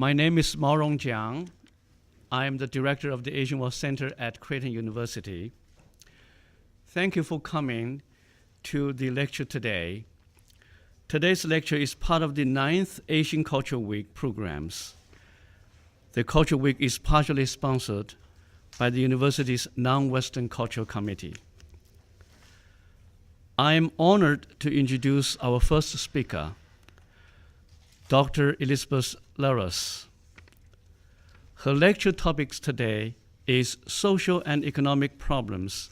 My name is Maorong Jiang. I am the director of the AsianWorldCenter at Creighton University. Thank you for coming to the lecture today. Today's lecture is part of the 9th Asian Culture Week programs. The Culture Week is partially sponsored by the university's Non-Western Cultural Committee. I am honored to introduce our first speaker, Dr. Elizabeth Larus. Her lecture topics today is social and economic problems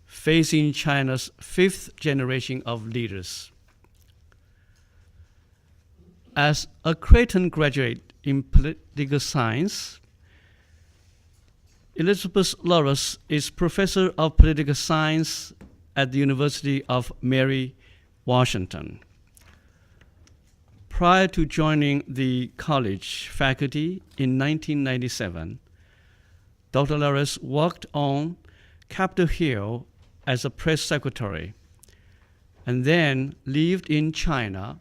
facing China's 5th generation of leaders. As a Creighton graduate in political science, Elizabeth Larus is professor of political science at the University of Mary Washington. Prior to joining the college faculty in 1997, Dr. Larus worked on Capitol Hill as a press secretary and then lived in China,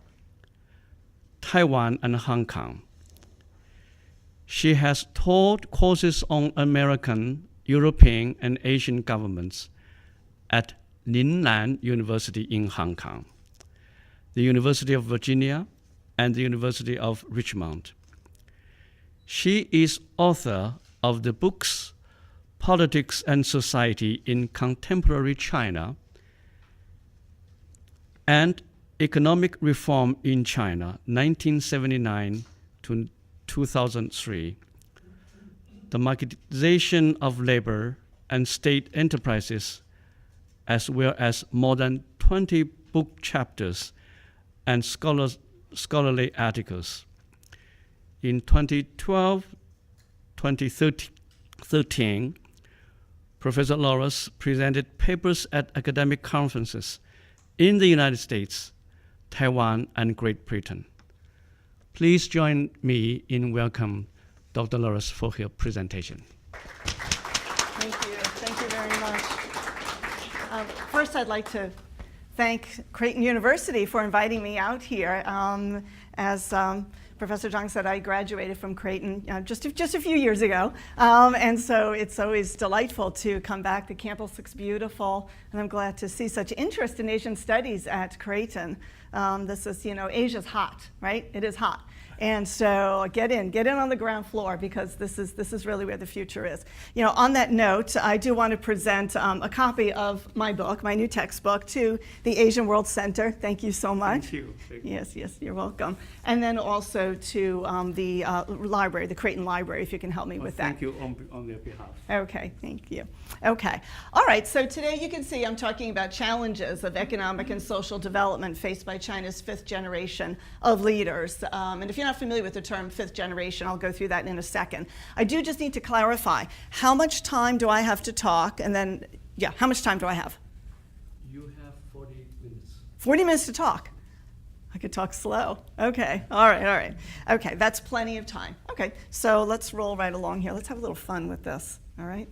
Taiwan, and Hong Kong. She has taught courses on American, European, and Asian governments at Lingnan University in Hong Kong, the University of Virginia, and the University of Richmond. She is author of the books Politics and Society in Contemporary China and Economic Reform in China, 1979 to 2003, The Marketization of Labor and State Enterprises, as well as more than 20 book chapters and scholarly articles. In 2012-2013, Professor Larus presented papers at academic conferences in the United States, Taiwan, and Great Britain. Please join me in welcoming Dr. Larus for her presentation. Thank you very much. First, I'd like to thank Creighton University for inviting me out here. As Professor Zhang said, I graduated from Creighton just a few years ago, and so it's always delightful to come back. The campus looks beautiful, and I'm glad to see such interest in Asian studies at Creighton. This is, Asia's hot, right? It is hot. And so get in on the ground floor, because this is really where the future is. On that note, I do want to present a copy of my book, my new textbook, to the AsianWorldCenter. Thank you so much. Thank you. Yes, you're welcome. And then also to the library, the Creighton Library, if you can help me with that. Thank you on their behalf. Okay, thank you. Okay, all right, so today you can see I'm talking about challenges of economic and social development faced by China's 5th generation of leaders. And if you're not familiar with the term 5th generation, I'll go through that in a second. I do just need to clarify, how much time do I have to talk? And then, how much time do I have? You have 40 minutes. 40 minutes to talk. I could talk slow. Okay, all right. Okay, that's plenty of time. Okay, so let's roll right along here. Let's have a little fun with this, all right?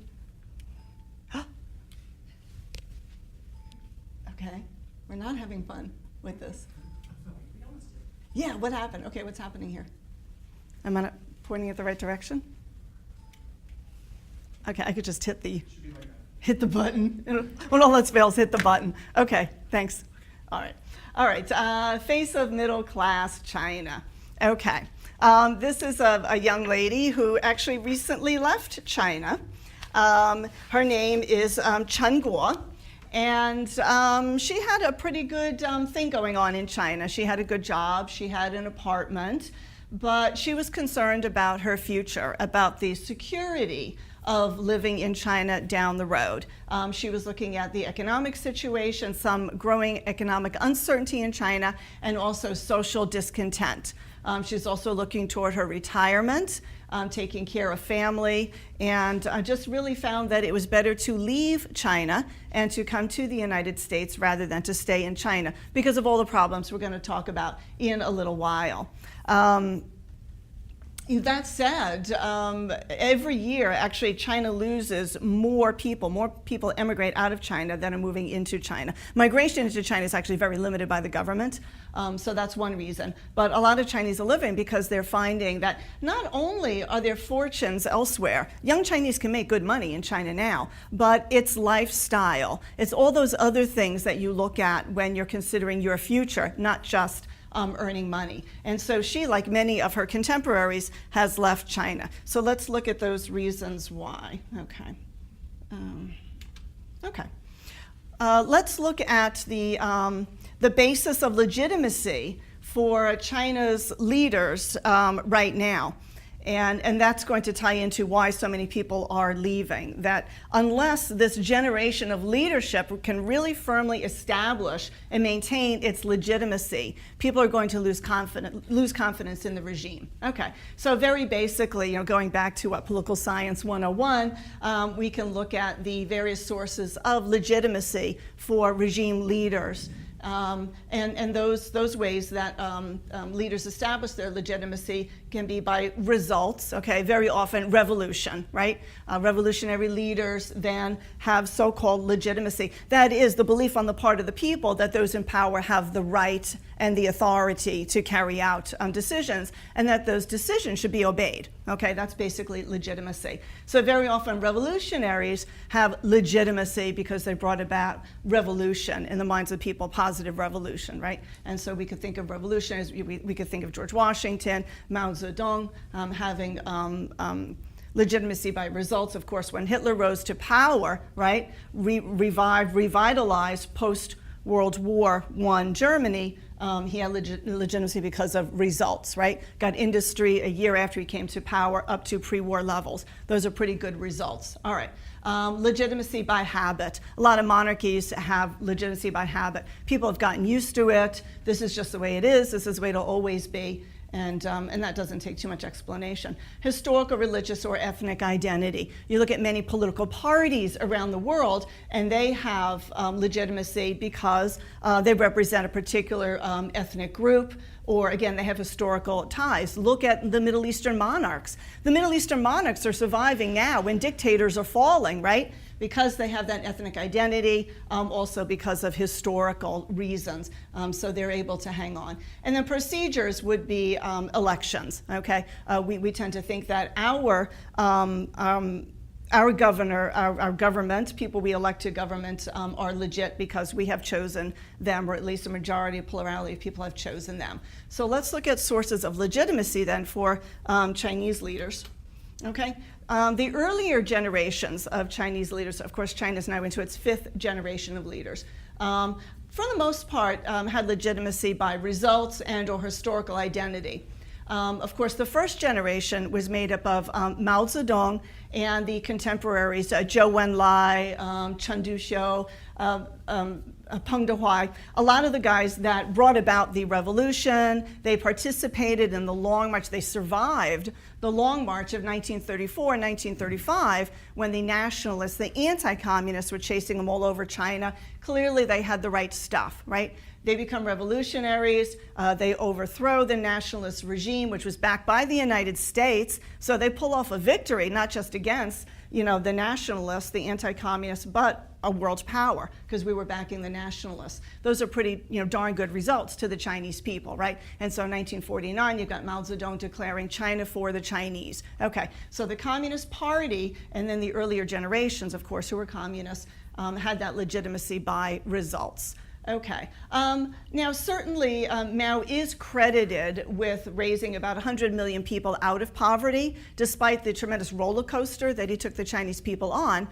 Okay, we're not having fun with this. Yeah, what happened? Okay, what's happening here? Am I not pointing at the right direction? Okay, I could just hit the button. When all else fails, hit the button. Okay, thanks. All right, face of middle class China. Okay, this is a young lady who actually recently left China. Her name is Chen Guo. And she had a pretty good thing going on in China. She had a good job, she had an apartment, but she was concerned about her future, about the security of living in China down the road. She was looking at the economic situation, some growing economic uncertainty in China, and also social discontent. She's also looking toward her retirement, taking care of family, and I just really found that it was better to leave China and to come to the United States rather than to stay in China, because of all the problems we're going to talk about in a little while. That said, every year, actually, China loses more people emigrate out of China than are moving into China. Migration into China is actually very limited by the government, so that's one reason. But a lot of Chinese are living because they're finding that not only are there fortunes elsewhere, young Chinese can make good money in China now, but it's lifestyle. It's all those other things that you look at when you're considering your future, not just earning money. And so she, like many of her contemporaries, has left China. So let's look at those reasons why. Okay. Let's look at the basis of legitimacy for China's leaders right now. And that's going to tie into why so many people are leaving. That unless this generation of leadership can really firmly establish and maintain its legitimacy, people are going to lose confidence in the regime. Okay, so very basically, going back to what Political Science 101, we can look at the various sources of legitimacy for regime leaders. And those ways that leaders establish their legitimacy can be by results, okay, very often revolution, right? Revolutionary leaders then have so-called legitimacy. That is the belief on the part of the people that those in power have the right and the authority to carry out decisions, and that those decisions should be obeyed, okay? That's basically legitimacy. So very often revolutionaries have legitimacy because they brought about revolution in the minds of people, positive revolution, right? And so we could think of revolutionaries, we could think of George Washington, Mao Zedong having legitimacy by results. Of course, when Hitler rose to power, right, revitalized post-World War I Germany, he had legitimacy because of results, right? Got industry a year after he came to power up to pre-war levels. Those are pretty good results. All right. Legitimacy by habit. A lot of monarchies have legitimacy by habit. People have gotten used to it. This is just the way it is. This is the way it'll always be. And that doesn't take too much explanation. Historical, religious, or ethnic identity. You look at many political parties around the world, and they have legitimacy because they represent a particular ethnic group, or again, they have historical ties. Look at the Middle Eastern monarchs. The Middle Eastern monarchs are surviving now when dictators are falling, right? Because they have that ethnic identity, also because of historical reasons. So they're able to hang on. And then procedures would be elections, okay? We tend to think that our governor, our government, people we elect to government are legit because we have chosen them, or at least a majority, a plurality of people have chosen them. So let's look at sources of legitimacy then for Chinese leaders, okay? The earlier generations of Chinese leaders, of course, China's now into its 5th generation of leaders, for the most part had legitimacy by results and or historical identity. Of course, the first generation was made up of Mao Zedong and the contemporaries, Zhou Enlai, Chen Duxiu, Peng Dehuai, a lot of the guys that brought about the revolution. They participated in the Long March. They survived the Long March of 1934 and 1935 when the nationalists, the anti-communists, were chasing them all over China. Clearly, they had the right stuff, right? They become revolutionaries. They overthrow the nationalist regime, which was backed by the United States. So they pull off a victory, not just against, the nationalists, the anti-communists, but a world power, because we were backing the nationalists. Those are pretty, darn good results to the Chinese people, right? And so in 1949, you've got Mao Zedong declaring China for the Chinese. Okay, so the Communist Party, and then the earlier generations, of course, who were communists, had that legitimacy by results. Okay. Now, certainly, Mao is credited with raising about 100 million people out of poverty. Despite the tremendous roller coaster that he took the Chinese people on,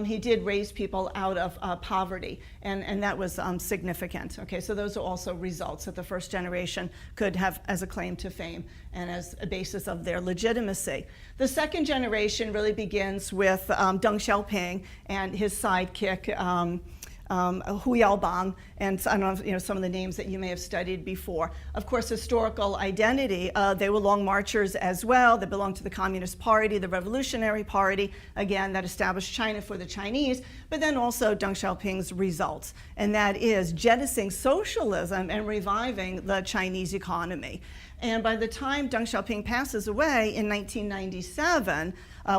he did raise people out of poverty, and that was significant. Okay, so those are also results that the first generation could have as a claim to fame and as a basis of their legitimacy. The second generation really begins with Deng Xiaoping and his sidekick, Huyaobang, and I don't know, some of the names that you may have studied before. Of course, historical identity, they were long marchers as well. They belonged to the Communist Party, the Revolutionary Party, again, that established China for the Chinese, but then also Deng Xiaoping's results, and that is jettisoning socialism and reviving the Chinese economy. And by the time Deng Xiaoping passes away in 1997,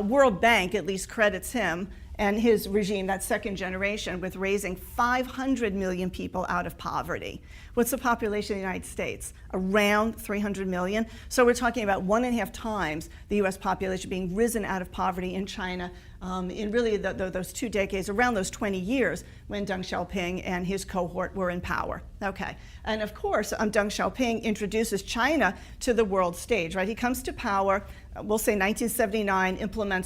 World Bank at least credits him and his regime, that second generation, with raising 500 million people out of poverty. What's the population of the United States? Around 300 million. So we're talking about 1.5 times the US population being risen out of poverty in China in really those 2 decades, around those 20 years when Deng Xiaoping and his cohort were in power. Okay, and of course, Deng Xiaoping introduces China to the world stage, right? He comes to power, we'll say 1979,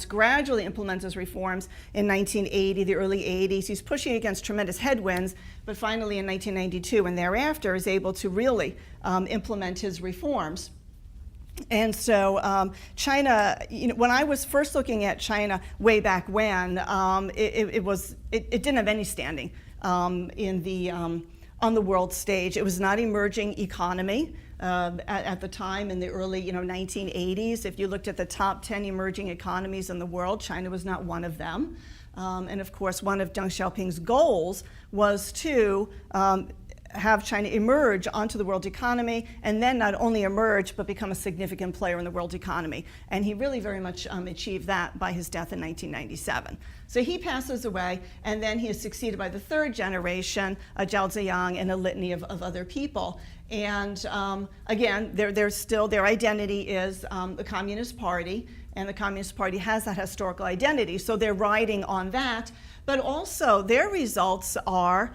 gradually implements his reforms in 1980, the early 80s. He's pushing against tremendous headwinds, but finally in 1992 and thereafter is able to really implement his reforms. And so China, when I was first looking at China way back when, it didn't have any standing on the world stage. It was not an emerging economy at the time in the early 1980s. If you looked at the top 10 emerging economies in the world, China was not one of them. And of course, one of Deng Xiaoping's goals was to have China emerge onto the world economy, and then not only emerge, but become a significant player in the world economy. And he really very much achieved that by his death in 1997. So he passes away, and then he is succeeded by the third generation, Zhao Ziyang, and a litany of other people. And again, their identity is the Communist Party, and the Communist Party has that historical identity, so they're riding on that. But also, their results are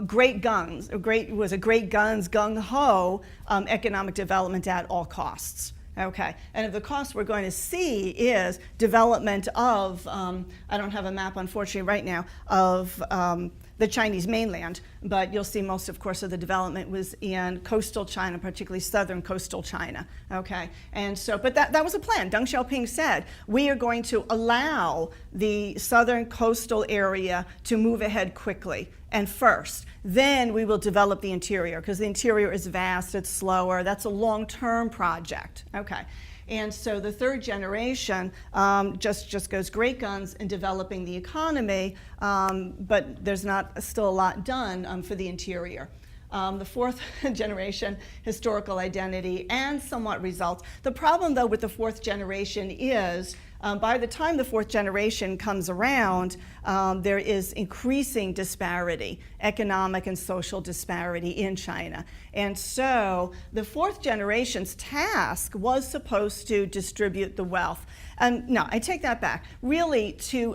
great guns, great gung-ho economic development at all costs. Okay, and if the cost we're going to see is development of, I don't have a map unfortunately right now, of the Chinese mainland, but you'll see most, of course, of the development was in coastal China, particularly southern coastal China, okay? And so, but that was a plan. Deng Xiaoping said, we are going to allow the southern coastal area to move ahead quickly and first. Then we will develop the interior, because the interior is vast, it's slower, that's a long-term project, okay? And so the third generation just goes great guns in developing the economy, but there's not still a lot done for the interior. The fourth generation, historical identity and somewhat results. The problem, though, with the fourth generation is by the time the fourth generation comes around, there is increasing disparity, economic and social disparity in China. And so the fourth generation's task was supposed to distribute the wealth. No, I take that back. Really to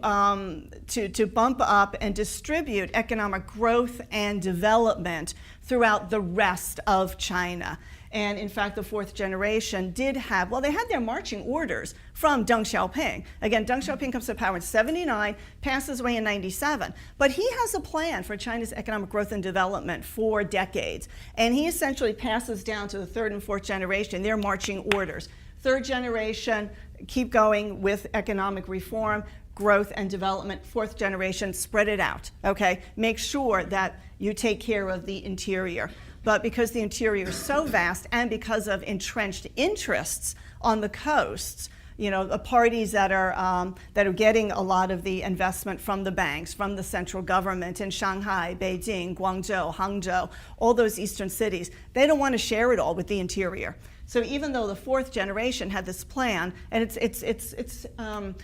bump up and distribute economic growth and development throughout the rest of China. And in fact, the fourth generation did have, well, they had their marching orders from Deng Xiaoping. Again, Deng Xiaoping comes to power in 79, passes away in 97. But he has a plan for China's economic growth and development for decades. And he essentially passes down to the third and fourth generation their marching orders. Third generation, keep going with economic reform, growth and development. Fourth generation, spread it out, okay? Make sure that you take care of the interior. But because the interior is so vast and because of entrenched interests on the coasts, the parties that are getting a lot of the investment from the banks, from the central government in Shanghai, Beijing, Guangzhou, Hangzhou, all those eastern cities, they don't want to share it all with the interior. So even though the fourth generation had this plan, and it's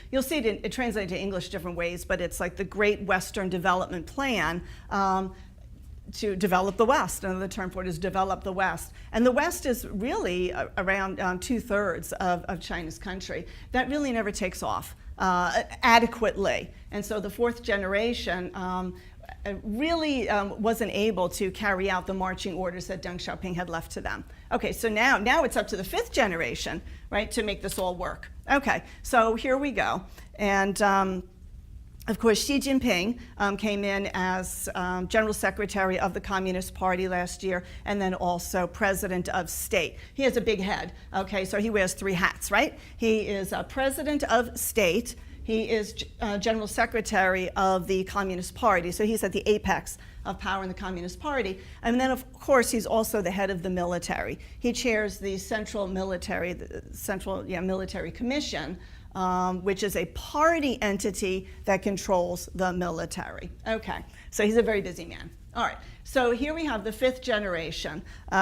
you'll see it translated to English different ways, but it's like the Great Western Development Plan to develop the West. Another term for it is develop the West. And the West is really around 2/3 of China's country. That really never takes off adequately. And so the fourth generation really wasn't able to carry out the marching orders that Deng Xiaoping had left to them. Okay, so now it's up to the fifth generation, right, to make this all work. Okay, so here we go. And of course, Xi Jinping came in as General Secretary of the Communist Party last year, and then also President of State. He has a big head, okay, so he wears 3 hats, right? He is President of State, He is General Secretary of the Communist Party, so he's at the apex of power in the Communist Party. And then, of course, he's also the head of the military. He chairs the Central Military Commission, which is a party entity that controls the military. Okay, so he's a very busy man. All right, so here we have the fifth generation, Xi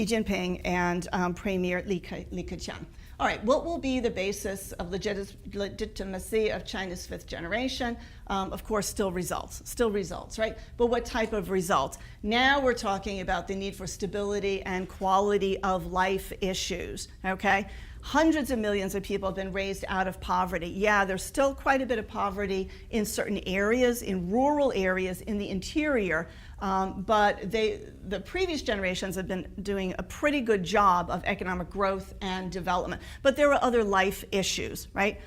Jinping and Premier Li Keqiang. All right, what will be the basis of legitimacy of China's fifth generation? Of course, still results, right? But what type of results? Now we're talking about the need for stability and quality of life issues, okay? Hundreds of millions of people have been raised out of poverty. Yeah, there's still quite a bit of poverty in certain areas, in rural areas, in the interior, but the previous generations have been doing a pretty good job of economic growth and development. But there are other life issues, right?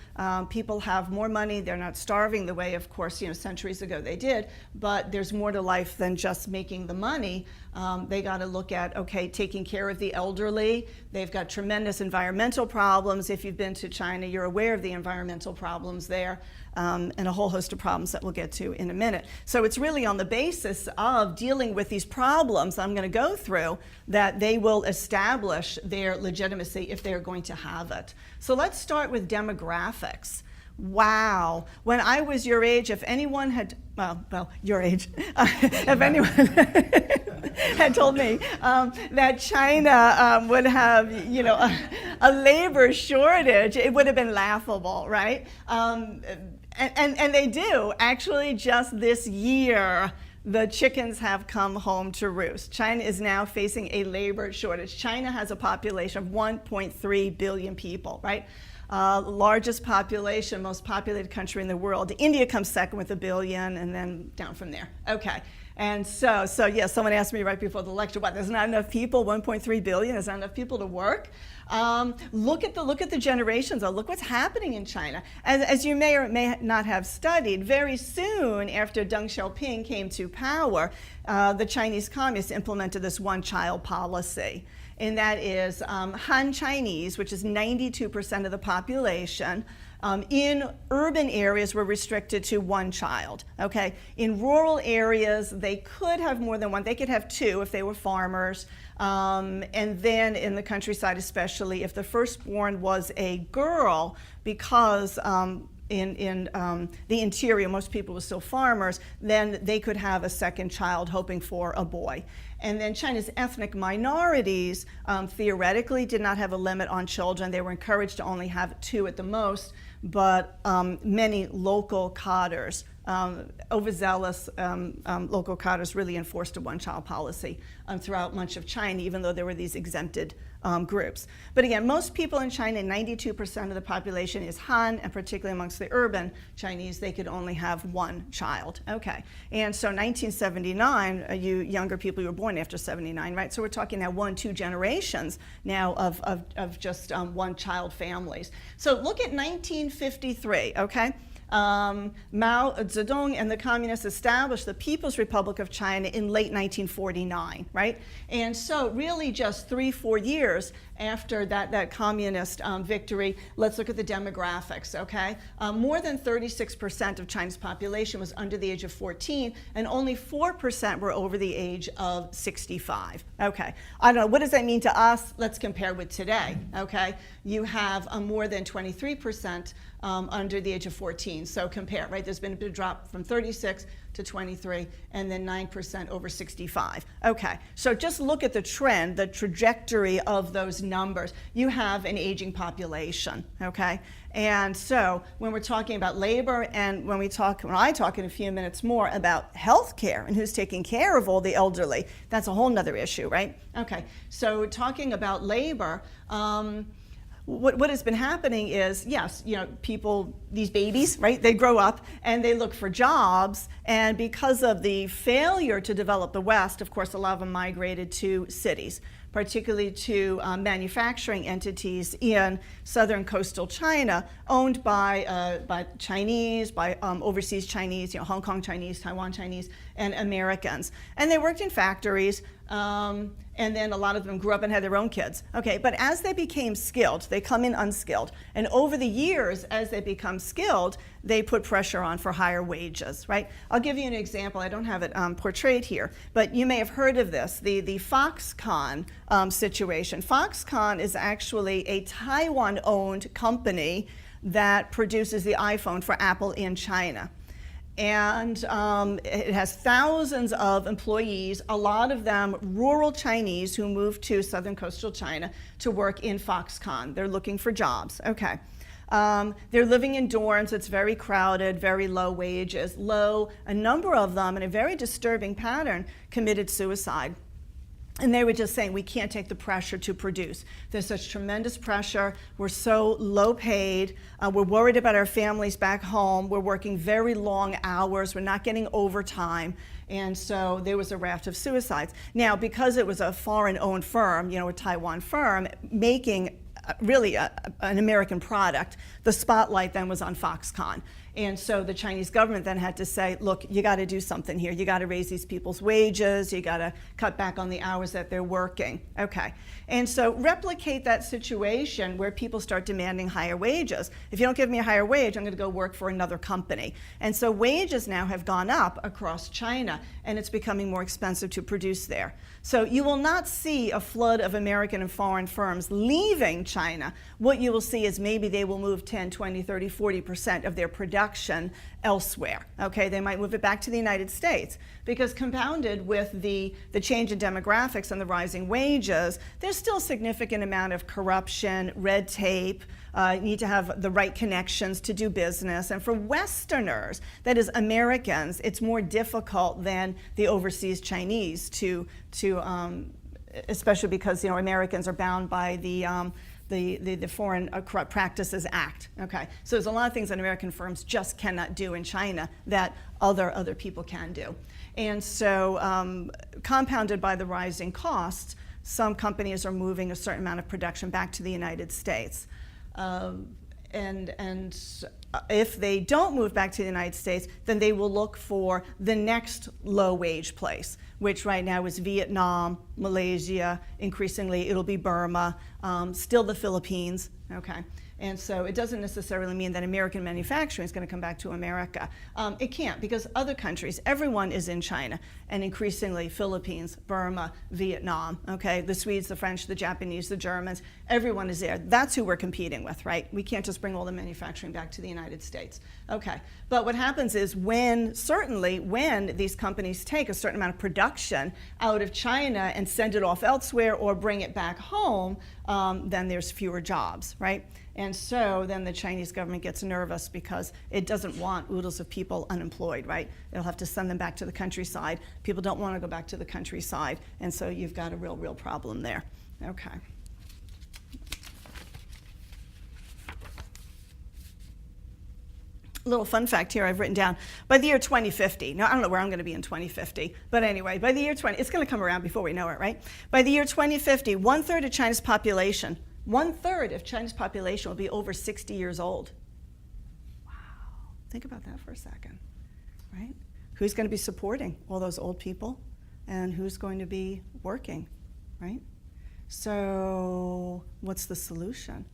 People have more money, they're not starving the way, of course, centuries ago they did, but there's more to life than just making the money. They got to look at, okay, taking care of the elderly. They've got tremendous environmental problems. If you've been to China, you're aware of the environmental problems there, and a whole host of problems that we'll get to in a minute. So it's really on the basis of dealing with these problems I'm going to go through that they will establish their legitimacy if they're going to have it. So let's start with demographics. Wow. When I was your age, if anyone had, well, your age, if anyone had told me that China would have, a labor shortage, it would have been laughable, right? And they do. Actually, just this year, the chickens have come home to roost. China is now facing a labor shortage. China has a population of 1.3 billion people, right? Largest population, most populated country in the world. India comes second with 1 billion, and then down from there. Okay, and so yeah, someone asked me right before the lecture, what, there's not enough people, 1.3 billion, there's not enough people to work? Look at the generations, though. Look what's happening in China. As you may or may not have studied, very soon after Deng Xiaoping came to power, the Chinese communists implemented this one-child policy. And that is Han Chinese, which is 92% of the population, in urban areas were restricted to one child, okay? In rural areas, they could have more than one. They could have two if they were farmers. And then in the countryside especially, if the firstborn was a girl, because in the interior, most people were still farmers, then they could have a second child hoping for a boy. And then China's ethnic minorities theoretically did not have a limit on children. They were encouraged to only have two at the most, but many local cadres, overzealous local cadres really enforced a one-child policy throughout much of China, even though there were these exempted groups. But again, most people in China, 92% of the population is Han, and particularly amongst the urban Chinese, they could only have one child. Okay, and so 1979, you younger people, you were born after 79, right? So we're talking now 1-2 generations now of just one-child families. So look at 1953, okay? Mao Zedong and the communists established the People's Republic of China in late 1949, right? And so really just 3-4 years after that communist victory, let's look at the demographics, okay? More than 36% of China's population was under the age of 14, and only 4% were over the age of 65. Okay, I don't know, what does that mean to us? Let's compare with today, okay? You have more than 23% under the age of 14, so compare, right? There's been a bit of drop from 36 to 23, and then 9% over 65. Okay, so just look at the trend, the trajectory of those numbers. You have an aging population, okay? And so when we're talking about labor, and when I talk in a few minutes more about healthcare and who's taking care of all the elderly, that's a whole nother issue, right? Okay, so talking about labor, what has been happening is, yes, people, these babies, right, they grow up and they look for jobs, and because of the failure to develop the West, of course, a lot of them migrated to cities. particularly to manufacturing entities in southern coastal China, owned by Chinese, by overseas Chinese, Hong Kong Chinese, Taiwan Chinese, and Americans. And they worked in factories, and then a lot of them grew up and had their own kids. Okay, but as they became skilled, they come in unskilled. And over the years, as they become skilled, they put pressure on for higher wages, right? I'll give you an example. I don't have it portrayed here, but you may have heard of this, the Foxconn situation. Foxconn is actually a Taiwan-owned company that produces the iPhone for Apple in China. And it has thousands of employees, a lot of them rural Chinese who moved to southern coastal China to work in Foxconn. They're looking for jobs, okay. They're living in dorms, it's very crowded, very low wages, a number of them, in a very disturbing pattern, committed suicide. And they were just saying, we can't take the pressure to produce. There's such tremendous pressure. We're so low paid. We're worried about our families back home. We're working very long hours. We're not getting overtime. And so there was a raft of suicides. Now, because it was a foreign-owned firm, a Taiwan firm, making really an American product, the spotlight then was on Foxconn. And so the Chinese government then had to say, look, you got to do something here. You got to raise these people's wages. You got to cut back on the hours that they're working. Okay. And so replicate that situation where people start demanding higher wages. If you don't give me a higher wage, I'm going to go work for another company. And so wages now have gone up across China, and it's becoming more expensive to produce there. So you will not see a flood of American and foreign firms leaving China. What you will see is maybe they will move 10, 20, 30, 40% of their production elsewhere. Okay, they might move it back to the United States, because compounded with the change in demographics and the rising wages, there's still a significant amount of corruption, red tape. You need to have the right connections to do business. And for Westerners, that is Americans, it's more difficult than the overseas Chinese to especially because Americans are bound by the Foreign Corrupt Practices Act. Okay, so there's a lot of things that American firms just cannot do in China that other people can do. And so compounded by the rising costs, some companies are moving a certain amount of production back to the United States. And if they don't move back to the United States, then they will look for the next low-wage place, which right now is Vietnam, Malaysia, increasingly it'll be Burma, still the Philippines, okay? And so it doesn't necessarily mean that American manufacturing is going to come back to America. It can't, because other countries, everyone is in China, and increasingly Philippines, Burma, Vietnam, okay? The Swedes, the French, the Japanese, the Germans, everyone is there. That's who we're competing with, right? We can't just bring all the manufacturing back to the United States. Okay, but what happens is when these companies take a certain amount of production out of China and send it off elsewhere or bring it back home, then there's fewer jobs, right? And so then the Chinese government gets nervous because it doesn't want oodles of people unemployed, right? It'll have to send them back to the countryside. People don't want to go back to the countryside, and so you've got a real problem there. Okay. A little fun fact here I've written down. By the year 2050, now I don't know where I'm going to be in 2050, but anyway, by the year it's going to come around before we know it, right? By the year 2050, 1/3 of China's population, 1/3 of China's population will be over 60 years old. Wow, think about that for a second, right? Who's going to be supporting all those old people, and who's going to be working, right? So what's the solution?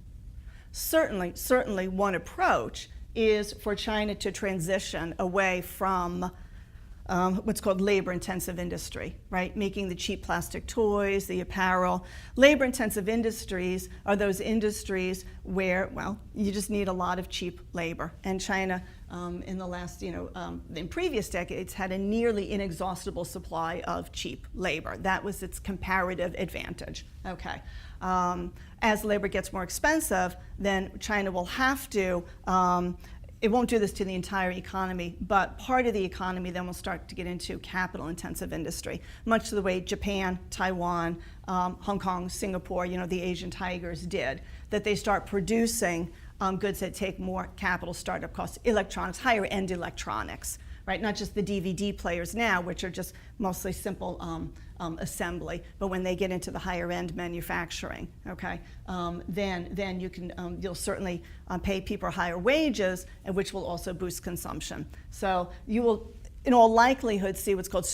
Certainly one approach is for China to transition away from what's called labor-intensive industry, right? Making the cheap plastic toys, the apparel. Labor-intensive industries are those industries where, well, you just need a lot of cheap labor. And China, in the last, in previous decades, had a nearly inexhaustible supply of cheap labor. That was its comparative advantage, okay? As labor gets more expensive, then China will have to, it won't do this to the entire economy, but part of the economy then will start to get into capital-intensive industry, much the way Japan, Taiwan, Hong Kong, Singapore, the Asian tigers did, that they start producing goods that take more capital startup costs, electronics, higher-end electronics, right? Not just the DVD players now, which are just mostly simple assembly, but when they get into the higher end manufacturing, okay, then you can, you'll certainly pay people higher wages, and which will also boost consumption. So you will, in all likelihood, see what's called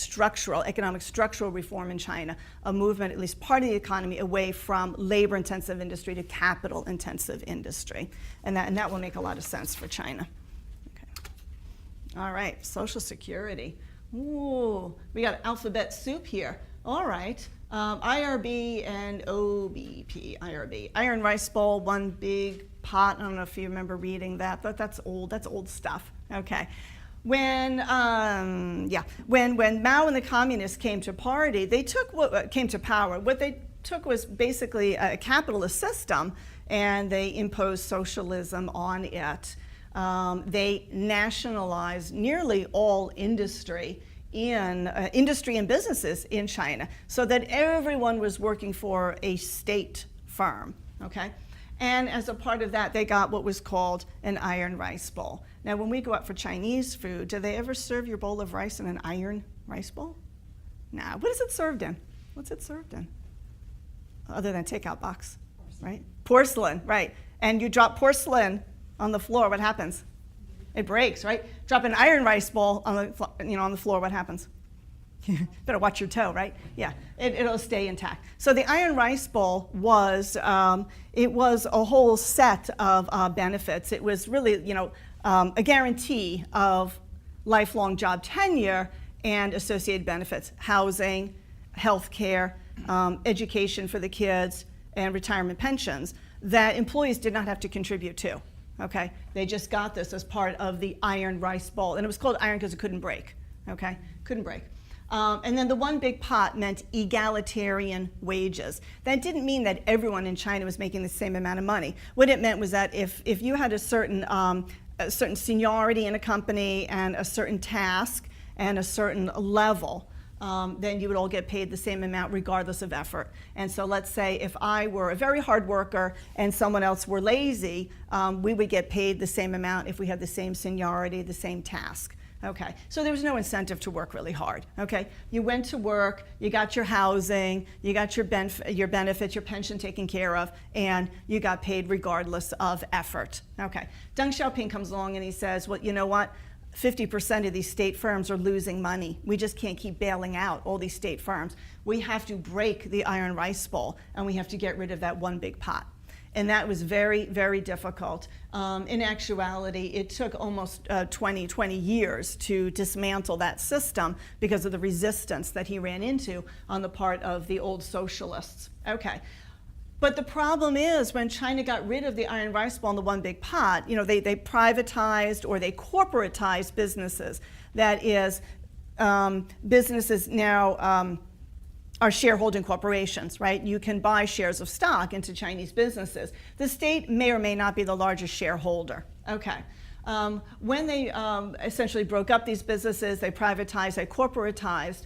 economic structural reform in China, a movement, at least part of the economy, away from labor-intensive industry to capital-intensive industry. And that will make a lot of sense for China. Okay. All right, Social Security. Ooh, we got alphabet soup here. All right, IRB and OBP, IRB. Iron Rice Bowl, one big pot. I don't know if you remember reading that, but that's old stuff. Okay. When Mao and the communists came to power, what they took was basically a capitalist system, and they imposed socialism on it. They nationalized nearly all industry and businesses in China, so that everyone was working for a state firm, okay? And as a part of that, they got what was called an iron rice bowl. Now, when we go out for Chinese food, do they ever serve your bowl of rice in an iron rice bowl? Nah. What is it served in? What's it served in? Other than a takeout box, right? Porcelain, right. And you drop porcelain on the floor, what happens? It breaks, right? Drop an iron rice bowl on the floor, what happens? Better watch your toe, right? Yeah, it'll stay intact. So the iron rice bowl was it was a whole set of benefits. It was really, a guarantee of lifelong job tenure and associated benefits: housing, health care, education for the kids, and retirement pensions that employees did not have to contribute to. Okay, they just got this as part of the iron rice bowl, and it was called iron because it couldn't break. Okay, couldn't break. And then the one big pot meant egalitarian wages. That didn't mean that everyone in China was making the same amount of money. What it meant was that if you had a certain seniority in a company and a certain task and a certain level, then you would all get paid the same amount regardless of effort. And so let's say if I were a very hard worker and someone else were lazy, we would get paid the same amount if we had the same seniority, the same task. Okay, so there was no incentive to work really hard. Okay, you went to work, you got your housing, you got your benefits, your pension taken care of, and you got paid regardless of effort. Okay, Deng Xiaoping comes along and he says, well, you know what? 50% of these state firms are losing money. We just can't keep bailing out all these state firms. We have to break the iron rice bowl, and we have to get rid of that one big pot. And that was very, very difficult. In actuality, it took almost 20 years to dismantle that system because of the resistance that he ran into on the part of the old socialists. Okay. But the problem is when China got rid of the iron rice bowl and the one big pot, they privatized or they corporatized businesses. That is, businesses now are shareholding corporations, right? You can buy shares of stock into Chinese businesses. The state may or may not be the largest shareholder. Okay. When they essentially broke up these businesses, they privatized, they corporatized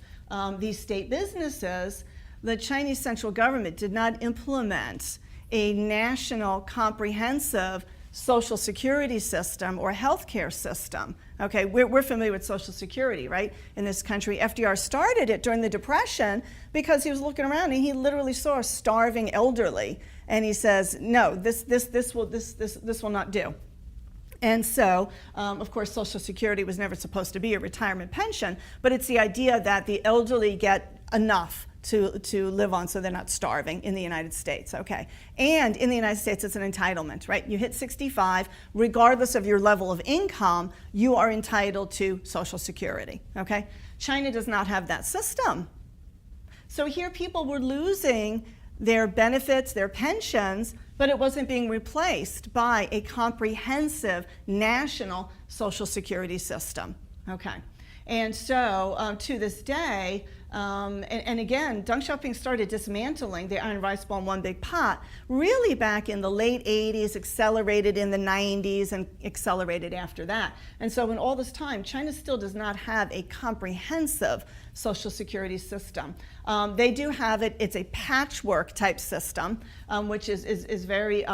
these state businesses, the Chinese central government did not implement a national comprehensive social security system or healthcare system. Okay, we're familiar with Social Security, right? In this country, FDR started it during the Depression because he was looking around and he literally saw a starving elderly, and he says, "No, this will not do." And so, of course, Social Security was never supposed to be a retirement pension, but it's the idea that the elderly get enough to live on so they're not starving in the United States, okay? And in the United States, it's an entitlement, right? You hit 65, regardless of your level of income, you are entitled to Social Security, okay? China does not have that system. So here people were losing their benefits, their pensions, but it wasn't being replaced by a comprehensive national Social Security system, okay? And so to this day, and again, Deng Xiaoping started dismantling the iron rice bowl in one big pot really back in the late 80s, accelerated in the 90s, and accelerated after that. And so in all this time, China still does not have a comprehensive Social Security system. They do have it. It's a patchwork type system, which is very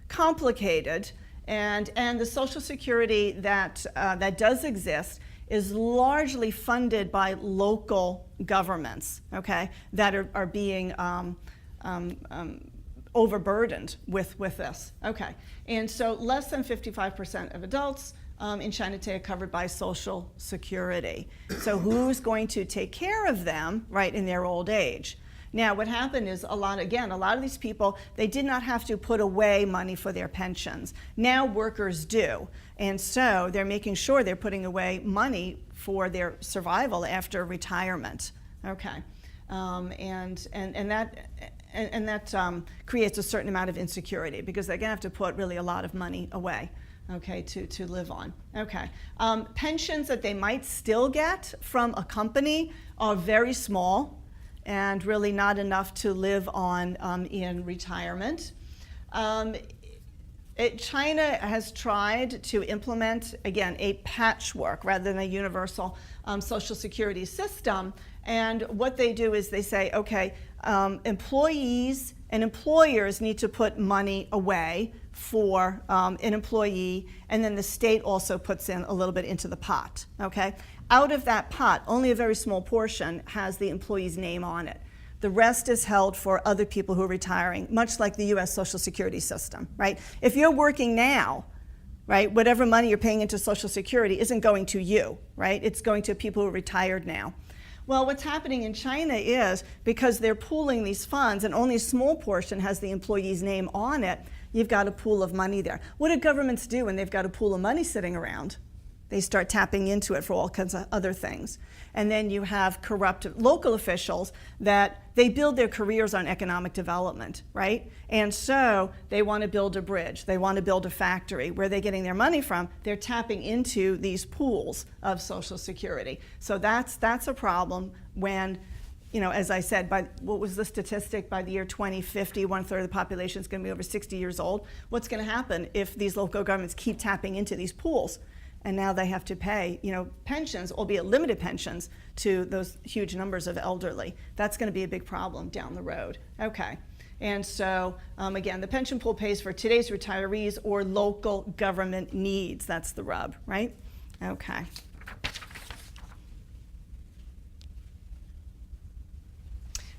complicated. And the Social Security that does exist is largely funded by local governments, okay, that are being overburdened with this, okay. And so less than 55% of adults in China today are covered by Social Security. So who's going to take care of them, right, in their old age? Now, what happened is a lot of these people, they did not have to put away money for their pensions. Now workers do. And so they're making sure they're putting away money for their survival after retirement. Okay. And that creates a certain amount of insecurity because they're going to have to put really a lot of money away, okay, to live on. Okay. Pensions that they might still get from a company are very small and really not enough to live on in retirement. China has tried to implement, again, a patchwork rather than a universal Social Security system. And what they do is they say, okay, employees and employers need to put money away for an employee, and then the state also puts in a little bit into the pot, okay? Out of that pot, only a very small portion has the employee's name on it. The rest is held for other people who are retiring, much like the US Social Security system, right? If you're working now, right, whatever money you're paying into Social Security isn't going to you, right? It's going to people who are retired now. Well, what's happening in China is because they're pooling these funds and only a small portion has the employee's name on it, you've got a pool of money there. What do governments do when they've got a pool of money sitting around? They start tapping into it for all kinds of other things. And then you have corrupt local officials that they build their careers on economic development, right? And so they want to build a bridge, they want to build a factory. Where are they getting their money from? They're tapping into these pools of Social Security. So that's a problem when, you know, as I said, by what was the statistic? By the year 2050, 1/3 of the population is going to be over 60 years old. What's going to happen if these local governments keep tapping into these pools? And now they have to pay, you know, pensions, albeit limited pensions, to those huge numbers of elderly. That's going to be a big problem down the road. Okay. And so, again, the pension pool pays for today's retirees or local government needs. That's the rub, right? Okay.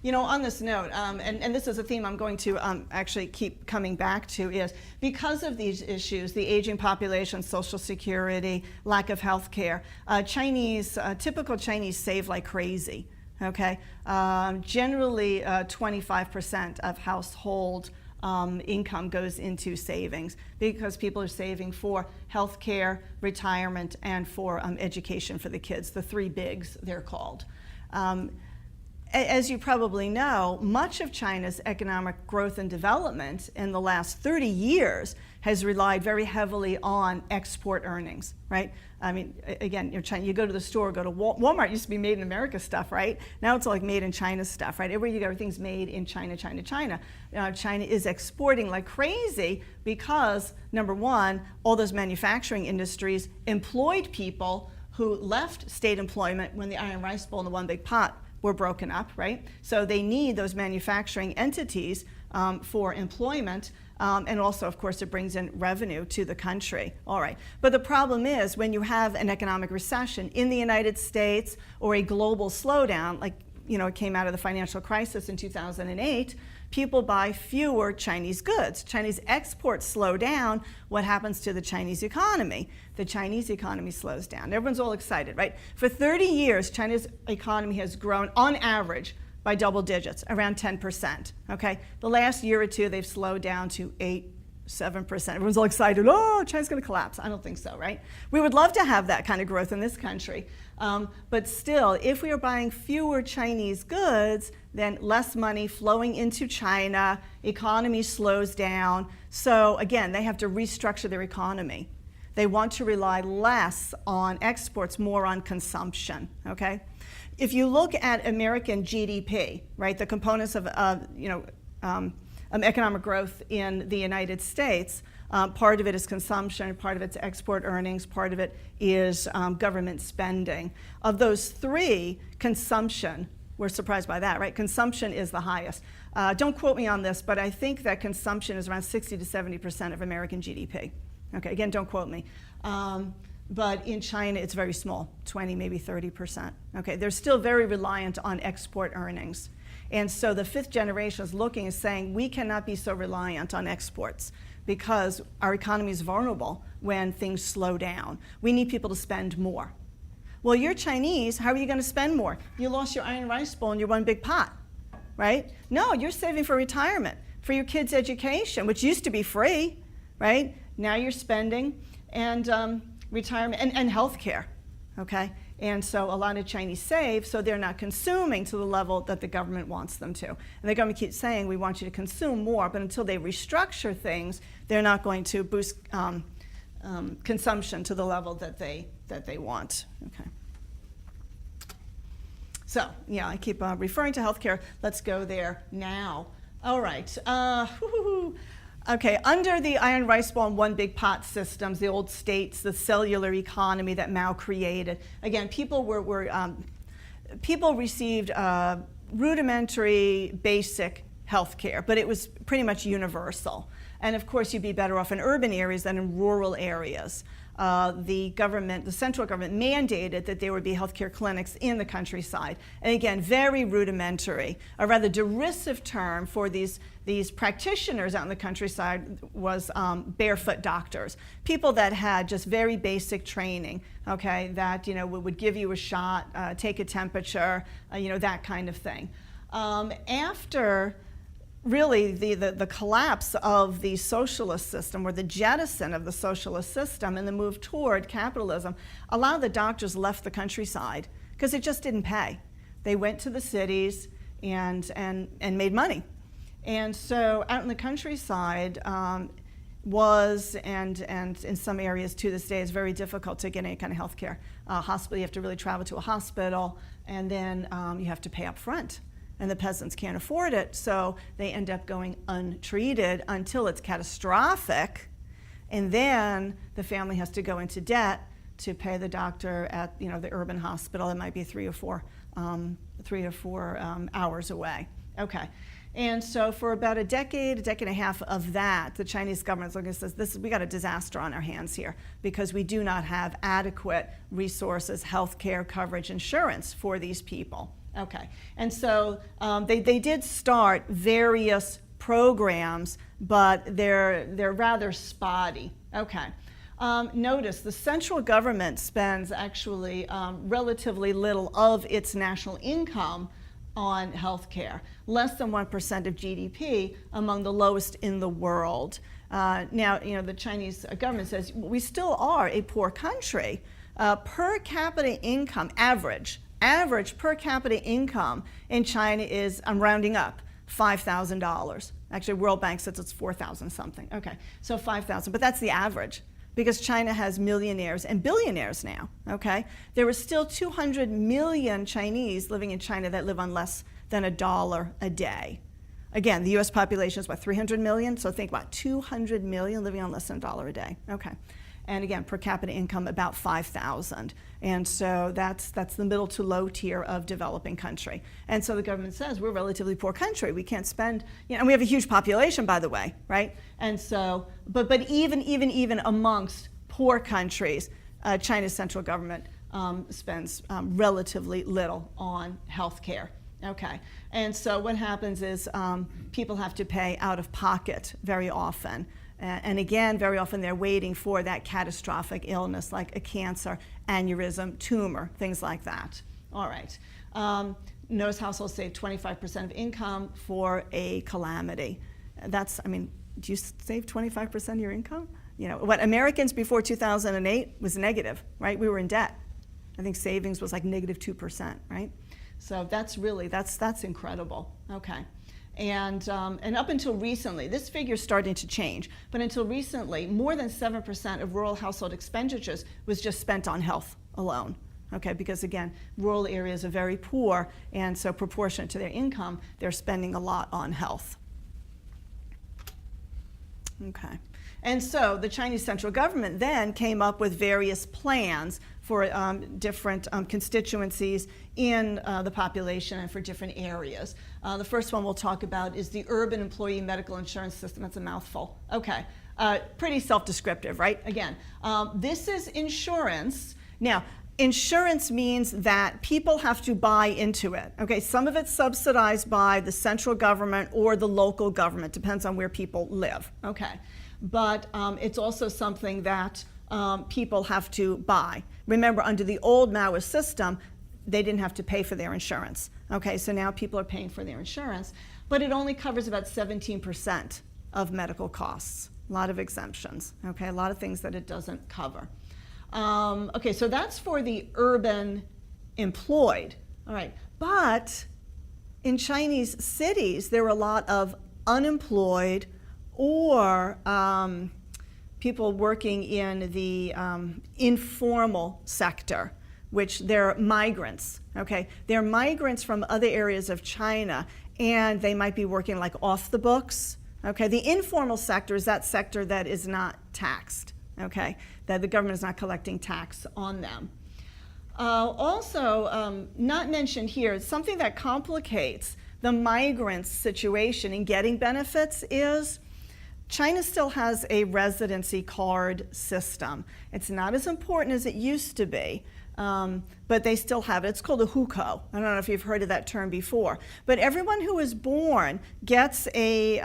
You know, on this note, and this is a theme I'm going to actually keep coming back to, is because of these issues, the aging population, Social Security, lack of health care, typical Chinese save like crazy, okay? Generally, 25% of household income goes into savings because people are saving for health care, retirement, and for education for the kids, the three bigs, they're called. As you probably know, much of China's economic growth and development in the last 30 years has relied very heavily on export earnings, right? I mean, again, you go to the store, go to Walmart, used to be made in America stuff, right? Now it's all like made in China stuff, right? Everywhere you go, everything's made in China, China, China. China is exporting like crazy because, number one, all those manufacturing industries employed people who left state employment when the iron rice bowl and the one big pot were broken up, right? So they need those manufacturing entities for employment, and also, of course, it brings in revenue to the country. All right, but the problem is when you have an economic recession in the United States or a global slowdown, like, you know, it came out of the financial crisis in 2008, people buy fewer Chinese goods. Chinese exports slow down. What happens to the Chinese economy? The Chinese economy slows down. Everyone's all excited, right? For 30 years, China's economy has grown on average by double digits, around 10%, okay? The last year or two, they've slowed down to 8-7%. Everyone's all excited, oh, China's gonna collapse. I don't think so, right? We would love to have that kind of growth in this country. But still, if we are buying fewer Chinese goods, then less money flowing into China, economy slows down. So again, they have to restructure their economy. They want to rely less on exports, more on consumption, okay? If you look at American GDP, right, the components of economic growth in the United States, part of it is consumption, part of it's export earnings, part of it is government spending. Of those three, consumption, we're surprised by that, right? Consumption is the highest. Don't quote me on this, but I think that consumption is around 60 to 70% of American GDP. Okay, again, don't quote me. But in China, it's very small, 20, maybe 30%. Okay, they're still very reliant on export earnings. And so the fifth generation is looking and saying, we cannot be so reliant on exports because our economy is vulnerable when things slow down. We need people to spend more. Well, you're Chinese, how are you going to spend more? You lost your iron rice bowl and your one big pot, right? No, you're saving for retirement, for your kids' education, which used to be free, right? Now you're spending, and retirement, and health care, okay? And so a lot of Chinese save, so they're not consuming to the level that the government wants them to. And the government keeps saying, we want you to consume more, but until they restructure things, they're not going to boost consumption to the level that they want, okay? So, yeah, I keep referring to healthcare. Let's go there now. All right. Okay, under the iron rice bowl and one big pot systems, the old states, the cellular economy that Mao created, again, people received rudimentary, basic health care, but it was pretty much universal. And of course, you'd be better off in urban areas than in rural areas. The central government mandated that there would be healthcare clinics in the countryside. And again, very rudimentary. A rather derisive term for these practitioners out in the countryside was barefoot doctors. People that had just very basic training, okay, that would give you a shot, take a temperature, that kind of thing. After really the collapse of the socialist system, or the jettison of the socialist system and the move toward capitalism, a lot of the doctors left the countryside because it just didn't pay. They went to the cities and made money. And so out in the countryside was, and in some areas to this day, is very difficult to get any kind of health care. Hospital, you have to really travel to a hospital, and then you have to pay up front. And the peasants can't afford it, so they end up going untreated until it's catastrophic, and then the family has to go into debt to pay the doctor at the urban hospital. It might be 3 or 4 hours away. Okay, and so for about a decade and a half of that, the Chinese government says, we got a disaster on our hands here because we do not have adequate resources, health care coverage, insurance for these people. Okay, and so they did start various programs, but they're rather spotty. Okay, notice the central government spends actually relatively little of its national income on health care, less than 1% of GDP, among the lowest in the world. Now, the Chinese government says we still are a poor country. Per capita income, average per capita income in China is, I'm rounding up, $5,000. Actually, World Bank says it's 4,000 something. Okay, so 5,000, but that's the average because China has millionaires and billionaires now, okay? There are still 200 million Chinese living in China that live on less than $1 a day. Again, the US population is, 300 million? So think about 200 million living on less than $1 a day, okay. And again, per capita income about 5,000. And so that's the middle to low tier of developing country. And so the government says we're a relatively poor country. We can't spend, and we have a huge population, by the way, right? And so, but even amongst poor countries, China's central government spends relatively little on health care. Okay, and so what happens is people have to pay out of pocket very often. And again, very often they're waiting for that catastrophic illness like a cancer, aneurysm, tumor, things like that. All right. Notice households save 25% of income for a calamity. Do you save 25% of your income? What Americans before 2008 was negative, right? We were in debt. I think savings was like -2%, right? So that's incredible. Okay. And up until recently, this figure is starting to change, but until recently, more than 7% of rural household expenditures was just spent on health alone, okay? Because again, rural areas are very poor, and so proportionate to their income, they're spending a lot on health. Okay. And so the Chinese central government then came up with various plans for different constituencies in the population and for different areas. The first one we'll talk about is the urban employee medical insurance system. That's a mouthful. Okay. Pretty self-descriptive, right? Again, this is insurance. Now, insurance means that people have to buy into it. Okay, some of it's subsidized by the central government or the local government, depends on where people live. Okay, but it's also something that people have to buy. Remember, under the old Maoist system, they didn't have to pay for their insurance. Okay, so now people are paying for their insurance, but it only covers about 17% of medical costs. A lot of exemptions. Okay, a lot of things that it doesn't cover. Okay, so that's for the urban employed. All right, but in Chinese cities, there are a lot of unemployed or people working in the informal sector, which they're migrants. Okay, they're migrants from other areas of China, and they might be working like off the books. Okay, the informal sector is that sector that is not taxed. Okay, that the government is not collecting tax on them. Also, not mentioned here, something that complicates the migrants' situation in getting benefits is China still has a residency card system. It's not as important as it used to be, but they still have it. It's called a hukou. I don't know if you've heard of that term before. But everyone who is born gets a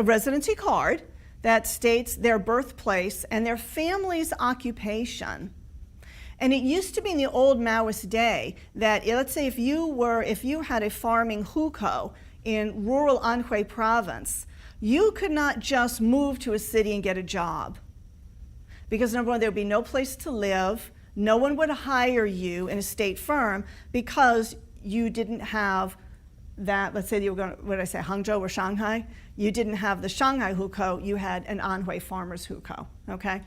residency card that states their birthplace and their family's occupation. And it used to be in the old Maoist day that, let's say if you had a farming hukou in rural Anhui province, you could not just move to a city and get a job. Because number one, there would be no place to live, no one would hire you in a state firm because you didn't have that, let's say you were going to, what did I say, Hangzhou or Shanghai? You didn't have the Shanghai hukou, you had an Anhui farmer's hukou, okay?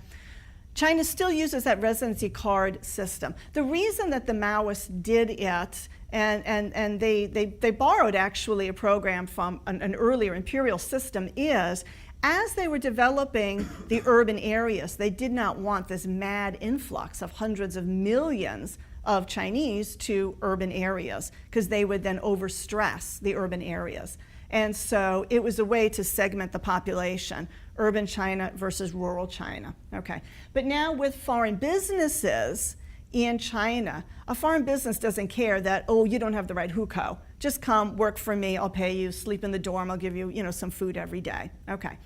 China still uses that residency card system. The reason that the Maoists did it, and they borrowed actually a program from an earlier imperial system, is as they were developing the urban areas, they did not want this mad influx of hundreds of millions of Chinese to urban areas, because they would then overstress the urban areas. And so it was a way to segment the population, urban China versus rural China. Okay. But now with foreign businesses in China, a foreign business doesn't care that, oh, you don't have the right hukou. Just come, work for me, I'll pay you, sleep in the dorm, I'll give you, some food every day. Okay.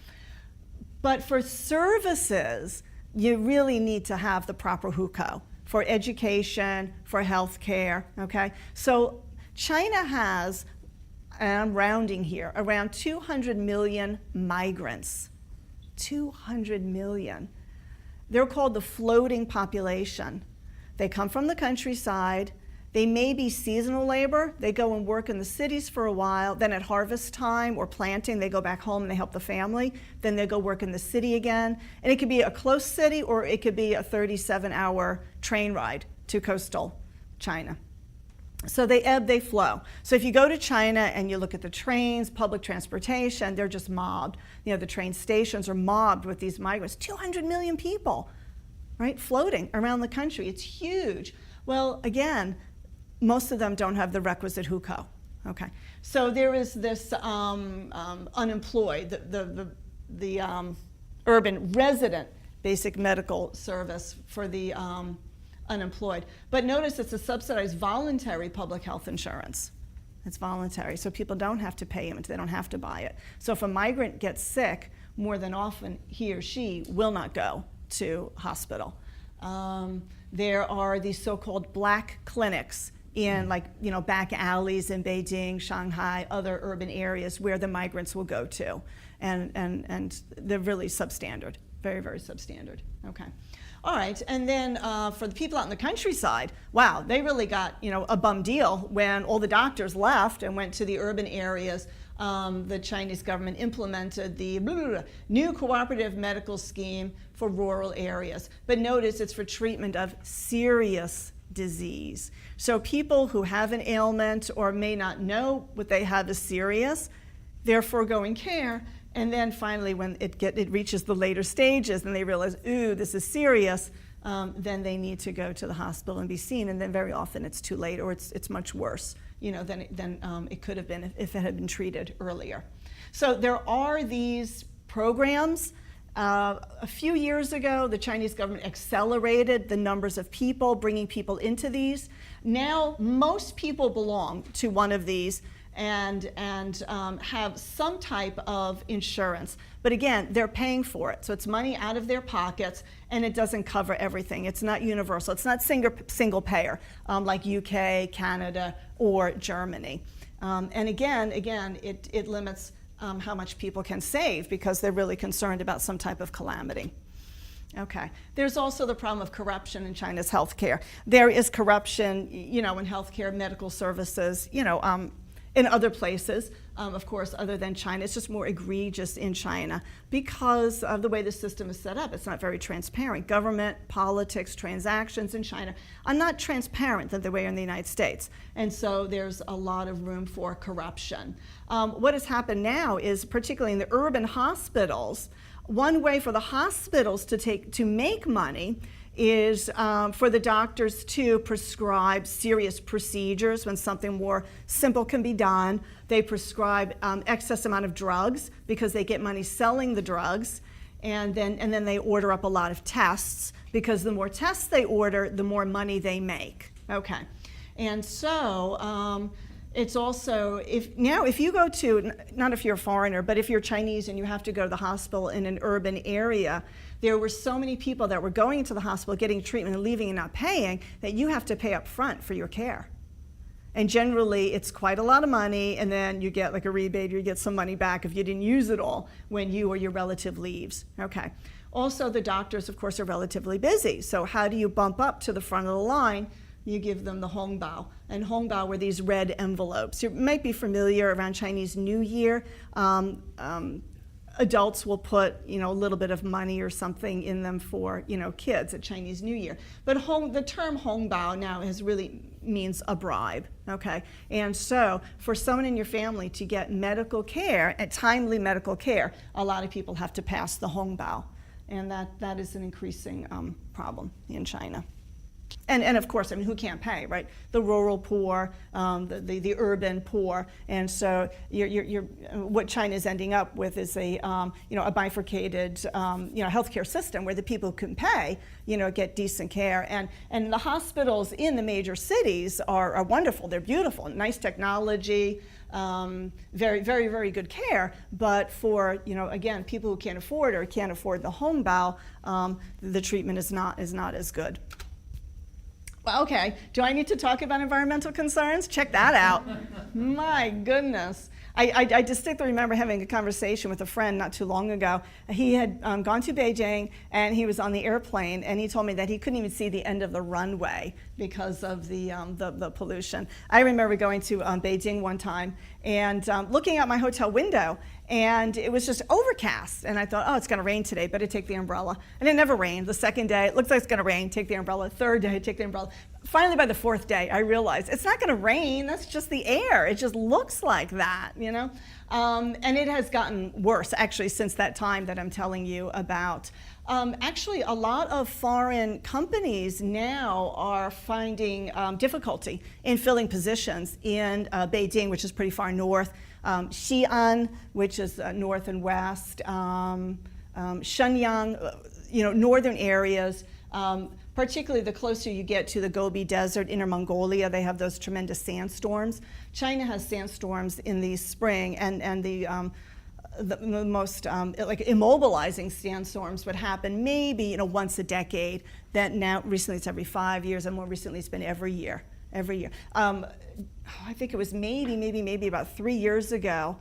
But for services, you really need to have the proper hukou for education, for healthcare, okay? So China has, and I'm rounding here, around 200 million migrants. 200 million. They're called the floating population. They come from the countryside. They may be seasonal labor. They go and work in the cities for a while. Then at harvest time or planting, they go back home and they help the family. Then they go work in the city again. And it could be a close city or it could be a 37-hour train ride to coastal China. So they ebb, they flow. So if you go to China and you look at the trains, public transportation, they're just mobbed. The train stations are mobbed with these migrants. 200 million people, right, floating around the country. It's huge. Well, again, most of them don't have the requisite hukou. Okay, so there is this unemployed, the urban resident basic medical service for the unemployed. But notice it's a subsidized voluntary public health insurance. It's voluntary, so people don't have to pay them, they don't have to buy it. So if a migrant gets sick, more than often he or she will not go to hospital. There are these so-called black clinics in back alleys in Beijing, Shanghai, other urban areas where the migrants will go to. And they're really substandard, very, very substandard. Okay. All right, and then for the people out in the countryside, wow, they really got a bum deal when all the doctors left and went to the urban areas. The Chinese government implemented the new cooperative medical scheme for rural areas. But notice it's for treatment of serious disease. So people who have an ailment or may not know what they have is serious, they're foregoing care. And then finally, when it reaches the later stages and they realize, ooh, this is serious, then they need to go to the hospital and be seen. And then very often it's too late or it's much worse than it could have been if it had been treated earlier. So there are these programs A few years ago, the Chinese government accelerated the numbers of people, bringing people into these. Now, most people belong to one of these and have some type of insurance. But again, they're paying for it. So it's money out of their pockets, and it doesn't cover everything. It's not universal. It's not single payer like UK, Canada, or Germany. And again, it limits how much people can save because they're really concerned about some type of calamity. Okay. There's also the problem of corruption in China's healthcare. There is corruption, in healthcare, medical services, in other places, of course, other than China. It's just more egregious in China because of the way the system is set up. It's not very transparent. Government, politics, transactions in China are not transparent the way in the United States. And so there's a lot of room for corruption. What has happened now is, particularly in the urban hospitals, one way for the hospitals to make money is for the doctors to prescribe serious procedures when something more simple can be done. They prescribe excess amount of drugs because they get money selling the drugs, and then they order up a lot of tests because the more tests they order, the more money they make. Okay, and so it's also, if you go to, not if you're a foreigner, but if you're Chinese and you have to go to the hospital in an urban area, there were so many people that were going into the hospital, getting treatment and leaving and not paying, that you have to pay up front for your care. And generally, it's quite a lot of money, and then you get like a rebate, or you get some money back if you didn't use it all when you or your relative leaves. Okay. Also, the doctors, of course, are relatively busy. So how do you bump up to the front of the line? You give them the hongbao. And hongbao were these red envelopes. You might be familiar around Chinese New Year. Adults will put, a little bit of money or something in them for, kids at Chinese New Year. But the term hongbao now means a bribe, okay? And so for someone in your family to get medical care, timely medical care, a lot of people have to pass the hongbao. And that is an increasing problem in China. And of course, who can't pay, right? The rural poor, the urban poor, and so what China is ending up with is a bifurcated healthcare system where the people who can pay get decent care, and the hospitals in the major cities are wonderful. They're beautiful, nice technology, very, very, very good care. But for again, people who can't afford or can't afford the hongbao, the treatment is not as good. Okay, do I need to talk about environmental concerns? Check that out. My goodness. I distinctly remember having a conversation with a friend not too long ago. He had gone to Beijing, and he was on the airplane, and he told me that he couldn't even see the end of the runway because of the pollution. I remember going to Beijing one time and looking out my hotel window, and it was just overcast. And I thought, oh, it's going to rain today, better take the umbrella. And it never rained. The second day, it looks like it's going to rain, take the umbrella. Third day, take the umbrella. Finally, by the fourth day, I realized it's not going to rain. That's just the air. It just looks like that, And it has gotten worse, actually, since that time that I'm telling you about. Actually, a lot of foreign companies now are finding difficulty in filling positions in Beijing, which is pretty far north, Xi'an, which is north and west, Shenyang, northern areas. Particularly the closer you get to the Gobi Desert, Inner Mongolia, they have those tremendous sandstorms. China has sandstorms in the spring, and the most immobilizing sandstorms would happen maybe once a decade. That now recently it's every 5 years, and more recently it's been every year. I think it was maybe about 3 years ago.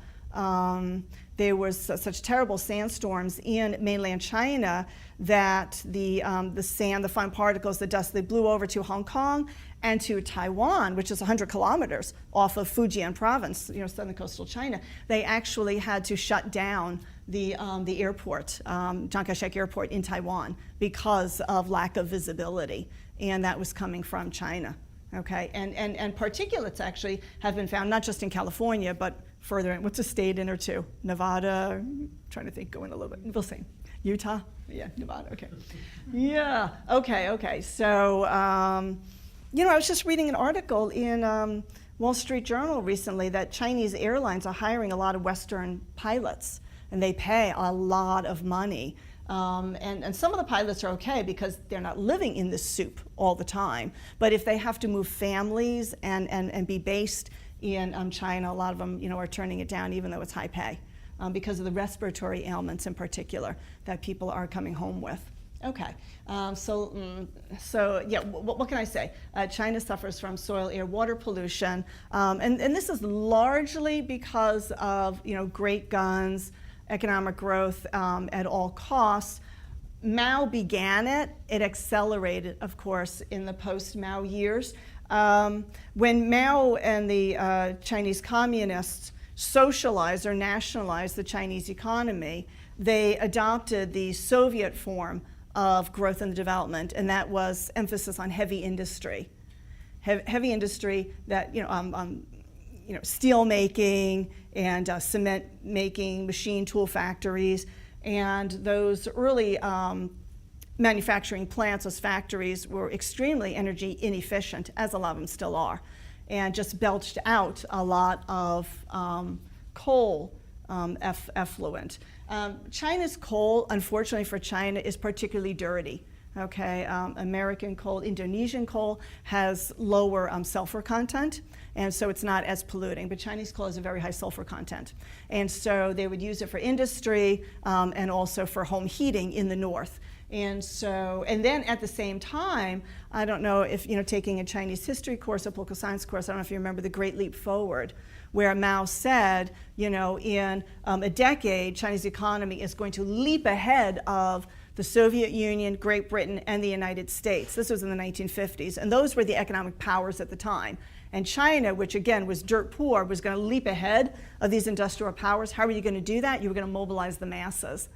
There was such terrible sandstorms in mainland China that the sand, the fine particles, the dust, they blew over to Hong Kong and to Taiwan, which is 100 kilometers off of Fujian province, southern coastal China. They actually had to shut down the airport, Chiang Kai-shek Airport in Taiwan, because of lack of visibility, and that was coming from China. Okay, and particulates actually have been found not just in California, but further in, what's a state in or two? Nevada, I'm trying to think, go in a little bit, we'll see. Utah? Yeah, Nevada, okay. Yeah, okay. So, I was just reading an article in Wall Street Journal recently that Chinese airlines are hiring a lot of Western pilots, and they pay a lot of money And some of the pilots are okay because they're not living in this soup all the time. But if they have to move families and be based in China, a lot of them, are turning it down even though it's high pay because of the respiratory ailments in particular that people are coming home with. Okay, so yeah, what can I say? China suffers from soil, air, water pollution, and this is largely because of great guns, economic growth at all costs. Mao began it. It accelerated, of course, in the post-Mao years. When Mao and the Chinese communists socialized or nationalized the Chinese economy, they adopted the Soviet form of growth and development, and that was emphasis on heavy industry. Heavy industry that, steel making and cement making, machine tool factories, and those early manufacturing plants, those factories were extremely energy inefficient, as a lot of them still are, and just belched out a lot of coal effluent. China's coal, unfortunately for China, is particularly dirty. Okay, American coal, Indonesian coal has lower sulfur content, and so it's not as polluting. But Chinese coal has a very high sulfur content, and so they would use it for industry and also for home heating in the north. And then at the same time, I don't know if taking a Chinese history course, a political science course, I don't know if you remember the Great Leap Forward, where Mao said, in a decade, Chinese economy is going to leap ahead of the Soviet Union, Great Britain, and the United States. This was in the 1950s, and those were the economic powers at the time. And China, which again was dirt poor, was going to leap ahead of these industrial powers. How were you going to do that? You were going to mobilize the masses.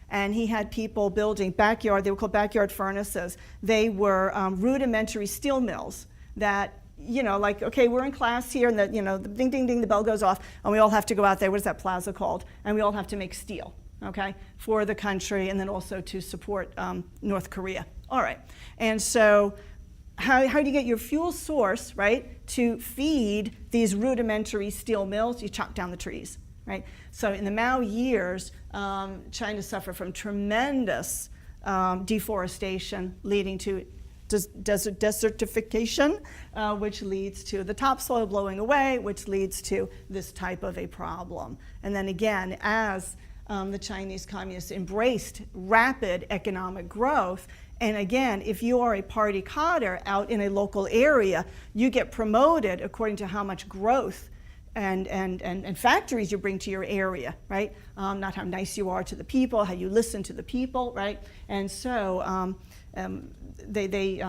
And he had people building backyard, they were called backyard furnaces. They were rudimentary steel mills that, like, okay, we're in class here, and the ding, ding, ding, the bell goes off, and we all have to go out there. What is that plaza called? And we all have to make steel, okay, for the country, and then also to support North Korea. All right, and so how do you get your fuel source, right, to feed these rudimentary steel mills? You chop down the trees, right? So in the Mao years, China suffered from tremendous deforestation, leading to desertification, which leads to the topsoil blowing away, which leads to this type of a problem. And then again, as the Chinese communists embraced rapid economic growth, and again, if you are a party cadre out in a local area, you get promoted according to how much growth and factories you bring to your area, right? Not how nice you are to the people, how you listen to the people, right? And so they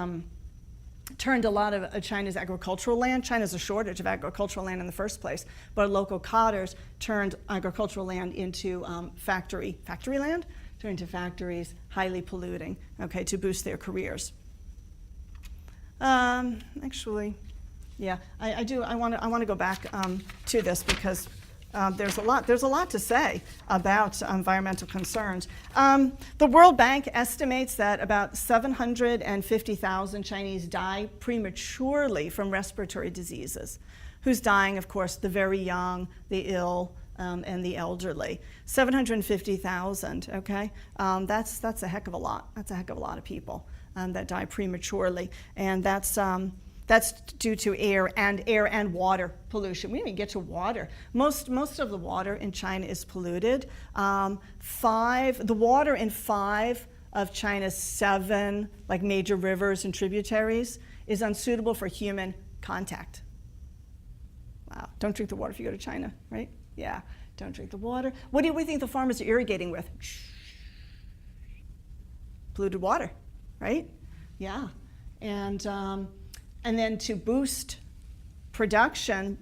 turned a lot of China's agricultural land. China's a shortage of agricultural land in the first place, but local cadres turned agricultural land into factory land, turned into factories, highly polluting, okay, to boost their careers. Actually, yeah, I do. I want to go back to this because there's a lot to say about environmental concerns. The World Bank estimates that about 750,000 Chinese die prematurely from respiratory diseases. Who's dying? Of course, the very young, the ill, and the elderly. 750,000. Okay, that's a heck of a lot. That's a heck of a lot of people that die prematurely, and that's due to air and water pollution. We didn't even get to water. Most of the water in China is polluted. The water in 5 of China's 7 major rivers and tributaries is unsuitable for human contact. Wow! Don't drink the water if you go to China, right? Yeah. Don't drink the water. What do we think the farmers are irrigating with? Polluted water, right? Yeah. And then to boost production,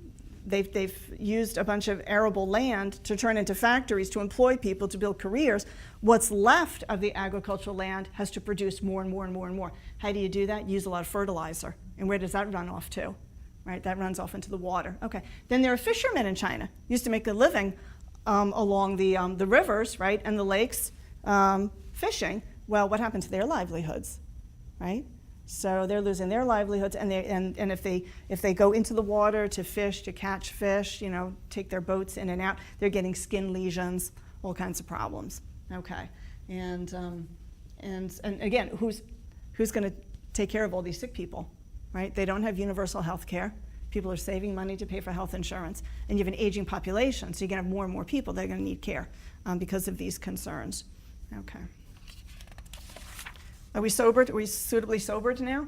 they've used a bunch of arable land to turn into factories to employ people to build careers. What's left of the agricultural land has to produce more and more and more and more. How do you do that? Use a lot of fertilizer. And where does that run off to? Right, that runs off into the water. Okay. Then there are fishermen in China. Used to make a living along the rivers, right, and the lakes, fishing. Well, what happened to their livelihoods, right? So they're losing their livelihoods, and if they go into the water to fish, to catch fish, take their boats in and out, they're getting skin lesions, all kinds of problems. Okay, And again, who's going to take care of all these sick people, right? They don't have universal health care. People are saving money to pay for health insurance, and you have an aging population, so you're going to have more and more people that are going to need care because of these concerns. Okay. Are we sobered? Are we suitably sobered now?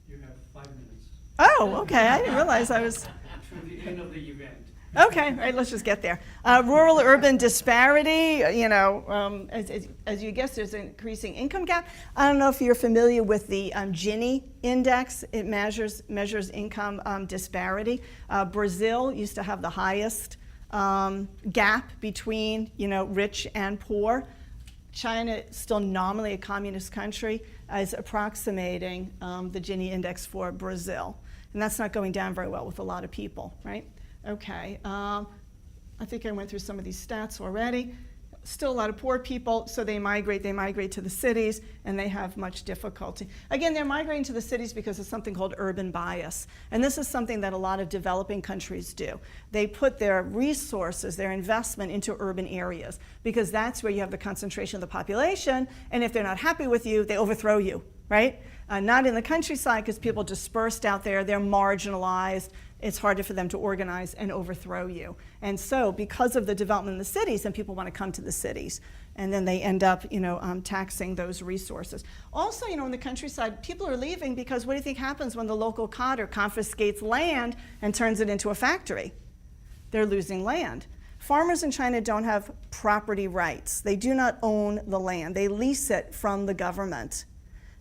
You have 5 minutes. Oh, okay. I didn't realize I was. To the end of the event. Okay, all right, let's just get there. Rural-urban disparity, as you guessed, there's an increasing income gap. I don't know if you're familiar with the Gini index. It measures income disparity. Brazil used to have the highest gap between, rich and poor. China, still nominally a communist country, is approximating the Gini index for Brazil. And that's not going down very well with a lot of people, right? Okay, I think I went through some of these stats already. Still a lot of poor people, so they migrate to the cities, and they have much difficulty. Again, they're migrating to the cities because of something called urban bias. And this is something that a lot of developing countries do. They put their resources, their investment into urban areas, because that's where you have the concentration of the population, and if they're not happy with you, they overthrow you, right? Not in the countryside, because people dispersed out there, they're marginalized. It's harder for them to organize and overthrow you. And so because of the development in the cities, and people want to come to the cities, and then they end up, taxing those resources. Also, in the countryside, people are leaving because what do you think happens when the local cadre confiscates land and turns it into a factory? They're losing land. Farmers in China don't have property rights. They do not own the land. They lease it from the government.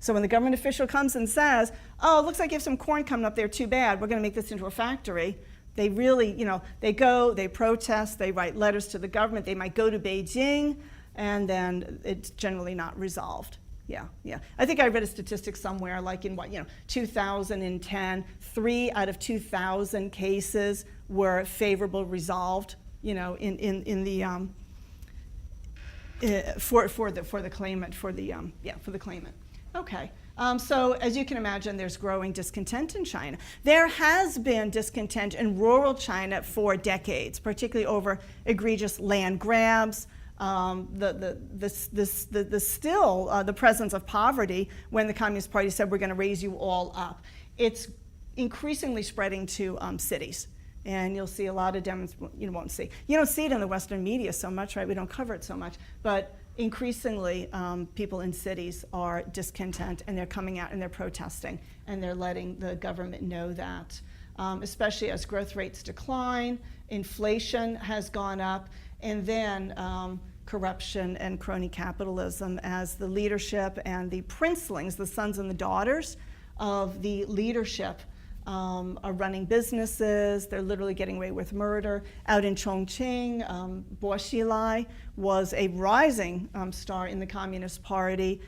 So when the government official comes and says, oh, it looks like you have some corn coming up there, too bad, we're going to make this into a factory, they really, they go, they protest, they write letters to the government, they might go to Beijing, and then it's generally not resolved. Yeah. I think I read a statistic somewhere, like in 2010, 3 out of 2,000 cases were favorable resolved, in the for the claimant. Okay, so as you can imagine, there's growing discontent in China. There has been discontent in rural China for decades, particularly over egregious land grabs, the presence of poverty when the Communist Party said we're going to raise you all up. It's increasingly spreading to cities. And you'll see a lot of demonstrations. You don't see it in the Western media so much, right? We don't cover it so much, but increasingly, people in cities are discontent, and they're coming out and they're protesting, and they're letting the government know that. Especially as growth rates decline, inflation has gone up, and then corruption and crony capitalism as the leadership and the princelings, the sons and the daughters of the leadership, are running businesses. They're literally getting away with murder. Out in Chongqing, Bo Xilai was a rising star in the Communist Party.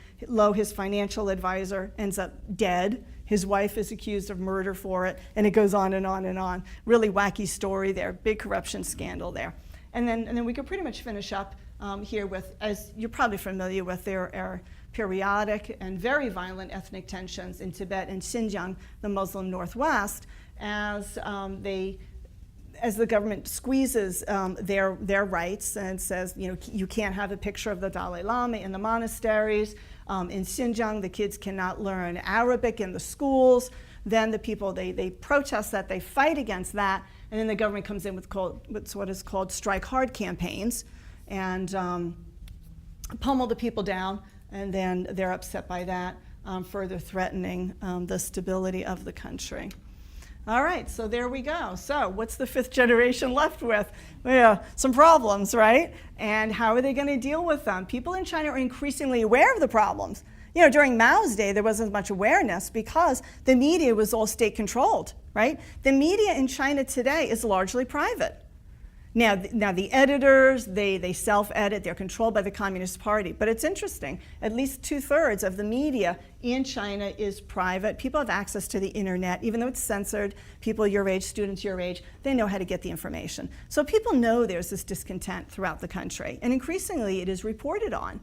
His financial advisor ends up dead. His wife is accused of murder for it, and it goes on and on and on. Really wacky story there, big corruption scandal there. And then we could pretty much finish up here with, as you're probably familiar with, there are periodic and very violent ethnic tensions in Tibet and Xinjiang, the Muslim Northwest, as the government squeezes their rights and says, you can't have a picture of the Dalai Lama in the monasteries. In Xinjiang, the kids cannot learn Arabic in the schools. Then the people, they protest that, they fight against that, and then the government comes in with what is called strike hard campaigns and pummel the people down. And then they're upset by that, further threatening the stability of the country. All right, so there we go. So what's the fifth generation left with? Yeah, some problems, right? And how are they going to deal with them? People in China are increasingly aware of the problems. During Mao's day, there wasn't much awareness because the media was all state-controlled, right? The media in China today is largely private. Now the editors, they self-edit, they're controlled by the Communist Party. But it's interesting, at least 2/3 of the media in China is private. People have access to the internet, even though it's censored. People your age, students your age, they know how to get the information. So people know there's this discontent throughout the country, and increasingly it is reported on.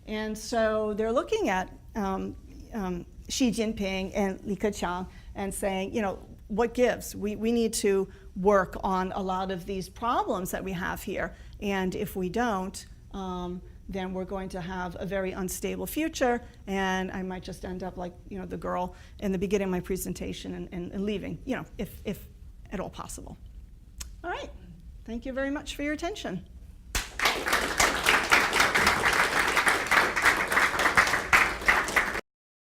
And so they're looking at Xi Jinping and Li Keqiang and saying, what gives? We need to work on a lot of these problems that we have here. And if we don't, then we're going to have a very unstable future, and I might just end up like, the girl in the beginning of my presentation and leaving, if at all possible. All right, thank you very much for your attention.